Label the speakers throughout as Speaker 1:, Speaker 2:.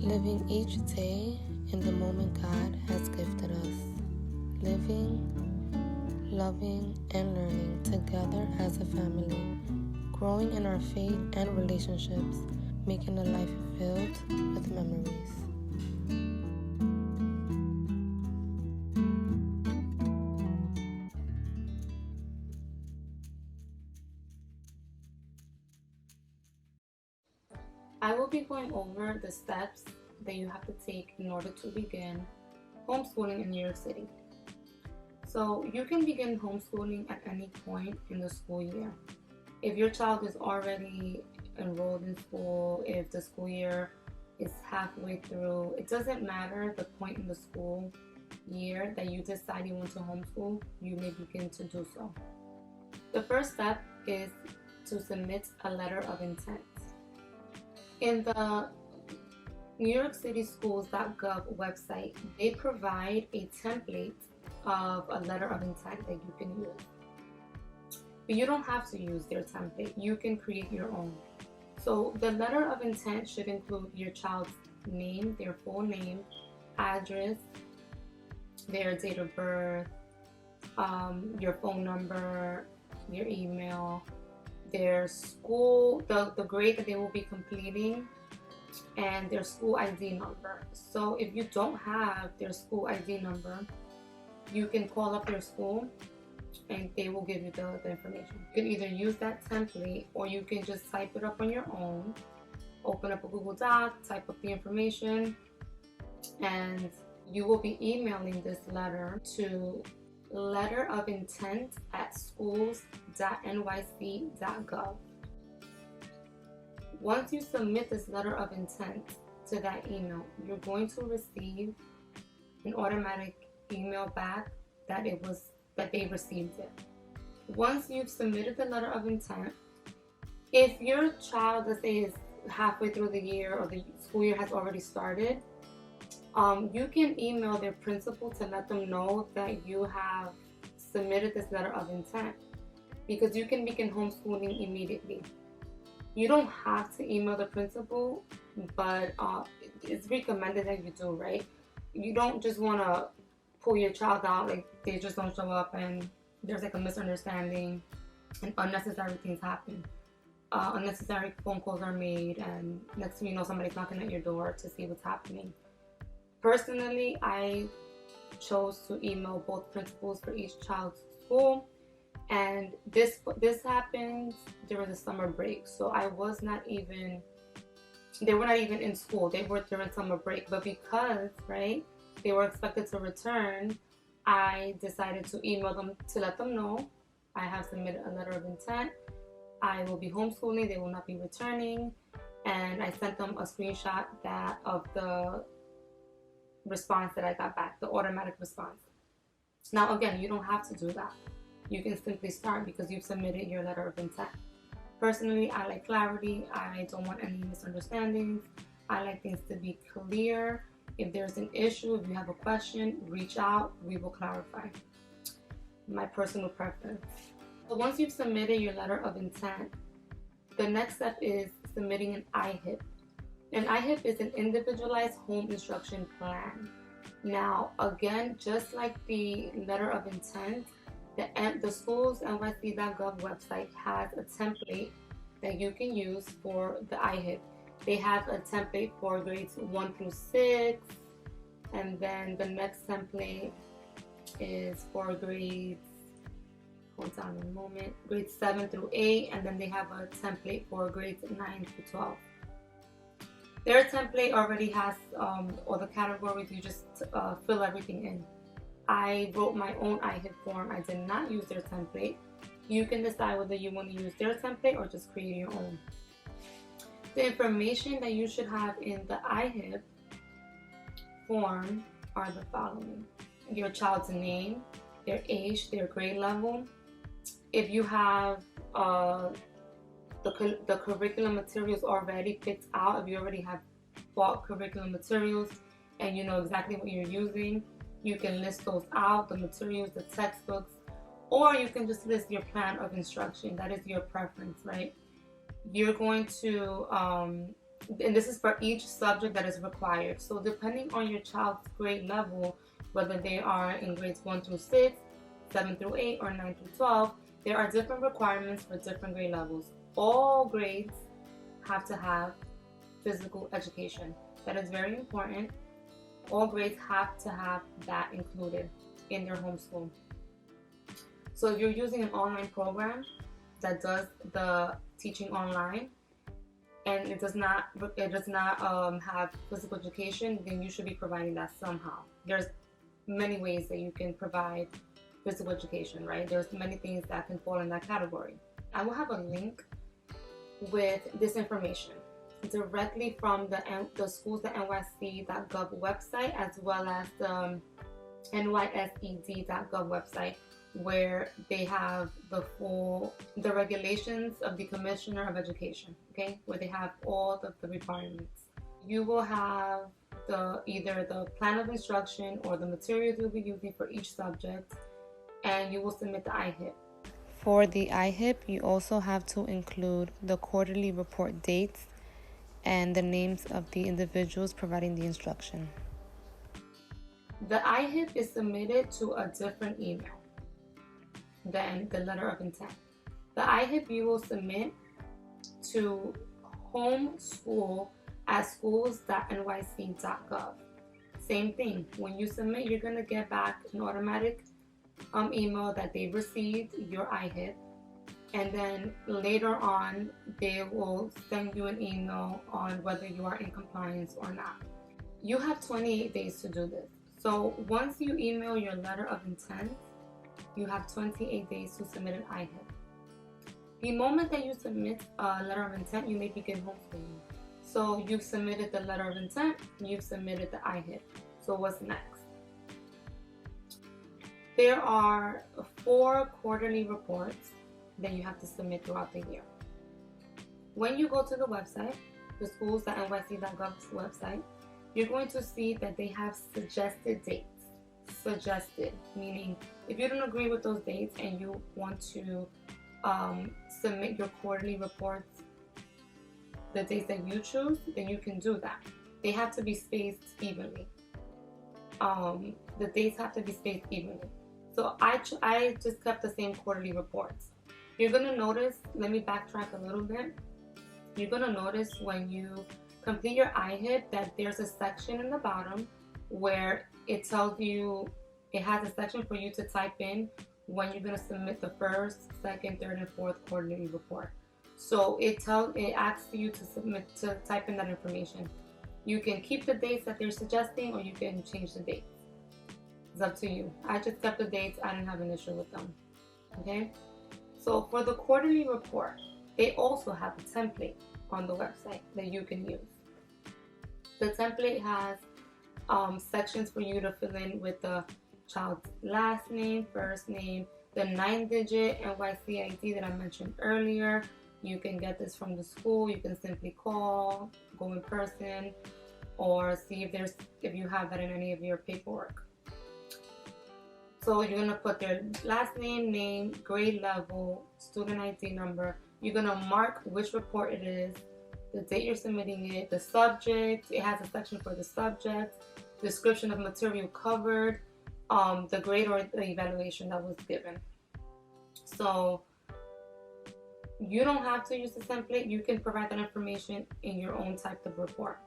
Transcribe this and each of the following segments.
Speaker 1: living each day in the moment God has gifted us, living, loving, and learning together as a family, growing in our faith and relationships, making a life filled with memories. I will be going over the steps that you have to take in order to begin homeschooling in New York City. So you can begin homeschooling at any point in the school year. If your child is already enrolled in school, if the school year is halfway through, it doesn't matter the point in the school year that you decide you want to homeschool, you may begin to do so. The first step is to submit a letter of intent. In the New York City Schools.gov website, they provide a template of a letter of intent that you can use. But you don't have to use their template. You can create your own. So the letter of intent should include your child's name, their full name, address, their date of birth, your phone number, your email, their school, the grade that they will be completing, and their school ID number. So if you don't have their school ID number, you can call up your school and they will give you the information. You can either use that template or you can just type it up on your own, open up a Google Doc, type up the information, and you will be emailing this letter to letterofintent@schools.nyc.gov. Once you submit this letter of intent to that email, you're going to receive an automatic email back that they received it. Once you've submitted the letter of intent, if your child, let's say, is halfway through the year or the school year has already started, you can email their principal to let them know that you have submitted this letter of intent, because you can begin homeschooling immediately. You don't have to email the principal, but it's recommended that you do, right? You don't just want to pull your child out, like they just don't show up and there's like a misunderstanding and unnecessary things happen. Unnecessary phone calls are made, and next thing you know, somebody's knocking at your door to see what's happening. Personally, I chose to email both principals for each child's school, and this happened during the summer break. So they were not even in school. They were during summer break, but because, right, they were expected to return, I decided to email them to let them know I have submitted a letter of intent. I will be homeschooling. They will not be returning, and I sent them a screenshot of the response that I got back, the automatic response. Now again, you don't have to do that. You can simply start because you've submitted your letter of intent. Personally, I like clarity. I don't want any misunderstandings. I like things to be clear. If there's an issue, if you have a question, reach out. We will clarify. My personal preference. So once you've submitted your letter of intent, the next step is submitting an IHIP. An IHIP is an individualized home instruction plan. Now, again, just like the letter of intent, the schools.nyc.gov website has a template that you can use for the IHIP. They have a template for grades 1 through 6, and then the next template is for grades 7 through 8, and then they have a template for grades 9 through 12. Their template already has all the categories. You just fill everything in. I wrote my own IHIP form. I did not use their template. You can decide whether you want to use their template or just create your own. The information that you should have in the IHIP form are the following: your child's name, their age, their grade level. If you have the curriculum materials already picked out, if you already have bought curriculum materials and you know exactly what you're using, you can list those out, the materials, the textbooks, or you can just list your plan of instruction. That is your preference, right? You're going to and this is for each subject that is required. So depending on your child's grade level, whether they are in grades 1 through 6, 7 through 8, or 9 through 12, there are different requirements for different grade levels. All grades have to have physical education. That is very important. All grades have to have that included in their homeschool. So if you're using an online program that does the teaching online, and it does not have physical education, then you should be providing that somehow. There's many ways that you can provide physical education, right? There's many things that can fall in that category. I will have a link with this information directly from the schools.nysc.gov website, as well as the nysed.gov website, where they have the regulations of the Commissioner of Education, okay, where they have all of the requirements. You will have either the plan of instruction or the materials you'll be using for each subject, and you will submit the IHIP. For the IHIP, you also have to include the quarterly report dates and the names of the individuals providing the instruction. The IHIP is submitted to a different email than the letter of intent. The IHIP you will submit to homeschool@schools.nyc.gov. Same thing. When you submit, you're going to get back an automatic email that they received your IHIP, and then later on they will send you an email on whether you are in compliance or not. You have 28 days to do this. So once you email your letter of intent, you have 28 days to submit an IHIP. The moment that you submit a letter of intent, you may begin homeschooling. So you've submitted the letter of intent, you've submitted the IHIP. So what's next? There are 4 quarterly reports that you have to submit throughout the year. When you go to the website, the schools.nyc.gov website, you're going to see that they have suggested dates. Suggested, meaning if you don't agree with those dates and you want to submit your quarterly reports the dates that you choose, then you can do that. They have to be spaced evenly. The dates have to be spaced evenly. So I just kept the same quarterly reports. You're going to notice, let me backtrack a little bit. You're going to notice when you complete your IHIP that there's a section in the bottom where it tells you, it has a section for you to type in when you're going to submit the first, second, third, and fourth quarterly report. So it asks you to type in that information. You can keep the dates that they're suggesting, or you can change the dates. It's up to you. I just kept the dates. I didn't have an issue with them. Okay? So for the quarterly report, they also have a template on the website that you can use. The template has sections for you to fill in with the child's last name, first name, the 9-digit NYC ID that I mentioned earlier. You can get this from the school. You can simply call, go in person, or see if you have that in any of your paperwork. So you're going to put their last name, grade level, student ID number. You're going to mark which report it is, the date you're submitting it, the subject. It has a section for the subject, description of material covered, the grade or the evaluation that was given. So you don't have to use the template. You can provide that information in your own type of report.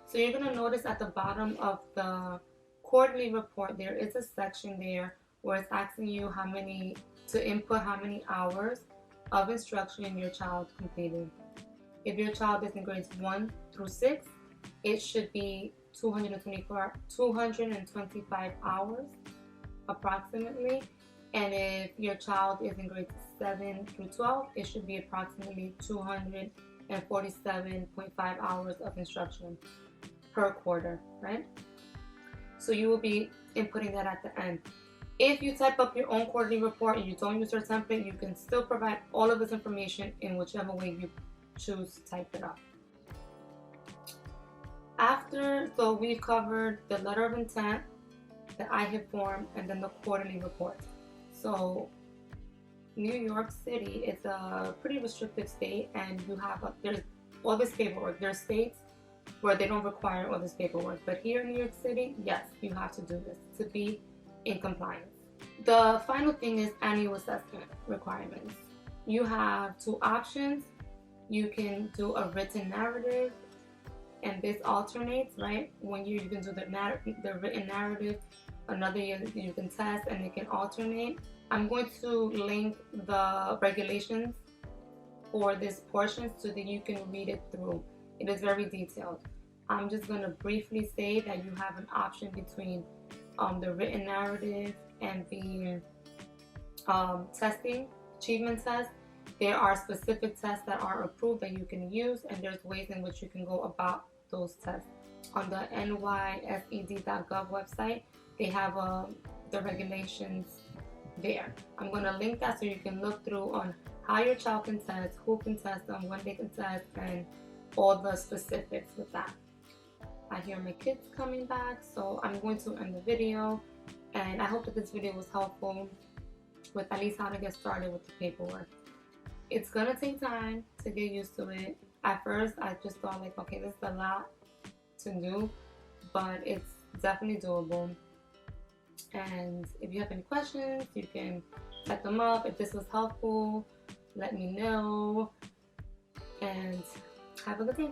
Speaker 1: So you're going to notice at the bottom of the quarterly report, there is a section there where it's asking you to input how many hours of instruction your child completed. If your child is in grades 1 through 6, it should be 225 hours approximately. And if your child is in grades 7 through 12, it should be approximately 247.5 hours of instruction per quarter, right? So you will be inputting that at the end. If you type up your own quarterly report and you don't use your template, you can still provide all of this information in whichever way you choose to type it up. So we've covered the letter of intent, the IHIP form, and then the quarterly report. So New York City is a pretty restrictive state, and there's all this paperwork. There are states where they don't require all this paperwork, but here in New York City, yes, you have to do this to be in compliance. The final thing is annual assessment requirements. You have two options. You can do a written narrative, and this alternates, right? One year you can do the written narrative, another year you can test, and it can alternate. I'm going to link the regulations for this portion so that you can read it through. It is very detailed. I'm just going to briefly say that you have an option between the written narrative and the testing, achievement test. There are specific tests that are approved that you can use, and there's ways in which you can go about those tests. On the nysed.gov website, they have the regulations there. I'm going to link that so you can look through on how your child can test, who can test them, when they can test, and all the specifics with that. I hear my kids coming back, so I'm going to end the video, and I hope that this video was helpful with at least how to get started with the paperwork. It's gonna take time to get used to it. At first, I just thought like, okay, this is a lot to do, but it's definitely doable. And if you have any questions, you can set them up. If this was helpful, let me know, and have a good day.